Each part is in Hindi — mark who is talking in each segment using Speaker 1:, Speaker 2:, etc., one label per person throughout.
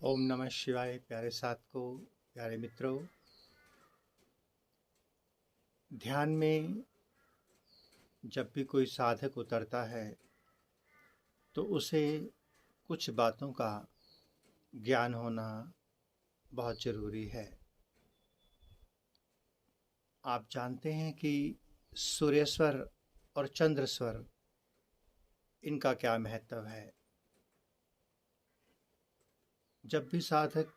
Speaker 1: ओम नमः शिवाय। प्यारे साधकों, प्यारे मित्रों, ध्यान में जब भी कोई साधक उतरता है तो उसे कुछ बातों का ज्ञान होना बहुत ज़रूरी है। आप जानते हैं कि सूर्य स्वर और चंद्र स्वर, इनका क्या महत्व है। जब भी साधक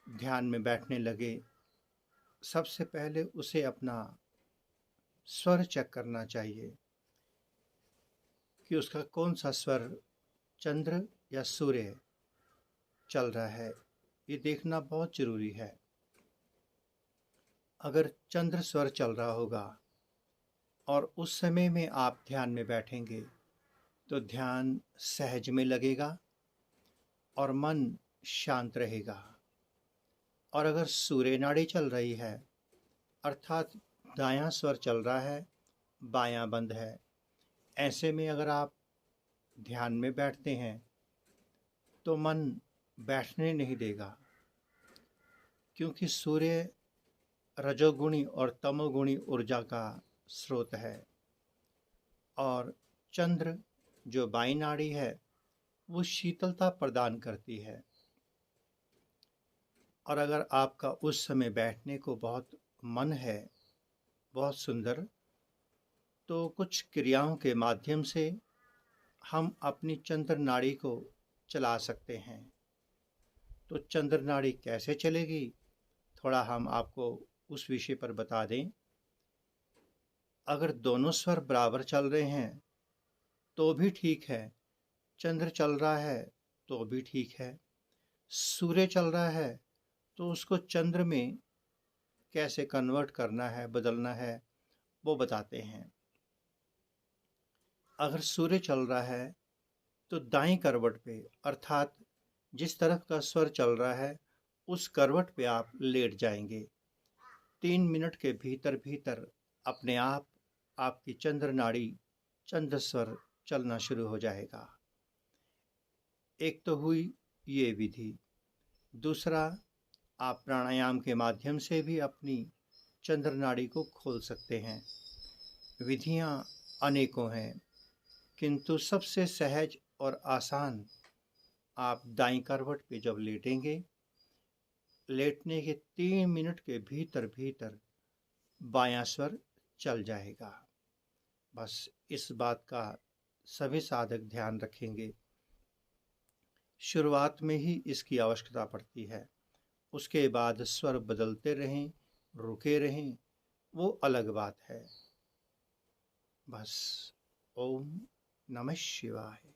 Speaker 1: ध्यान में बैठने लगे, सबसे पहले उसे अपना स्वर चेक करना चाहिए कि उसका कौन सा स्वर चंद्र या सूर्य चल रहा है। ये देखना बहुत ज़रूरी है। अगर चंद्र स्वर चल रहा होगा और उस समय में आप ध्यान में बैठेंगे तो ध्यान सहज में लगेगा और मन शांत रहेगा। और अगर सूर्य नाड़ी चल रही है, अर्थात दायां स्वर चल रहा है, बायां बंद है, ऐसे में अगर आप ध्यान में बैठते हैं तो मन बैठने नहीं देगा, क्योंकि सूर्य रजोगुणी और तमोगुणी ऊर्जा का स्रोत है और चंद्र जो बाईं नाड़ी है वो शीतलता प्रदान करती है। और अगर आपका उस समय बैठने को बहुत मन है, बहुत सुंदर, तो कुछ क्रियाओं के माध्यम से हम अपनी चंद्र नाड़ी को चला सकते हैं। तो चंद्र नाड़ी कैसे चलेगी, थोड़ा हम आपको उस विषय पर बता दें। अगर दोनों स्वर बराबर चल रहे हैं तो भी ठीक है, चंद्र चल रहा है तो भी ठीक है, सूर्य चल रहा है तो उसको चंद्र में कैसे कन्वर्ट करना है, बदलना है, वो बताते हैं। अगर सूर्य चल रहा है तो दाईं करवट पे, अर्थात जिस तरफ का स्वर चल रहा है उस करवट पे आप लेट जाएंगे। 3 मिनट के भीतर भीतर अपने आप आपकी चंद्र नाड़ी, चंद्र स्वर चलना शुरू हो जाएगा। एक तो हुई ये विधि। दूसरा, आप प्राणायाम के माध्यम से भी अपनी चंद्र नाड़ी को खोल सकते हैं। विधियां अनेकों हैं, किंतु सबसे सहज और आसान, आप दाईं करवट पे जब लेटेंगे, लेटने के 3 मिनट के भीतर भीतर बायां स्वर चल जाएगा। बस इस बात का सभी साधक ध्यान रखेंगे। शुरुआत में ही इसकी आवश्यकता पड़ती है, उसके बाद स्वर बदलते रहें, रुके रहें, वो अलग बात है। बस। ओम नमः शिवाय।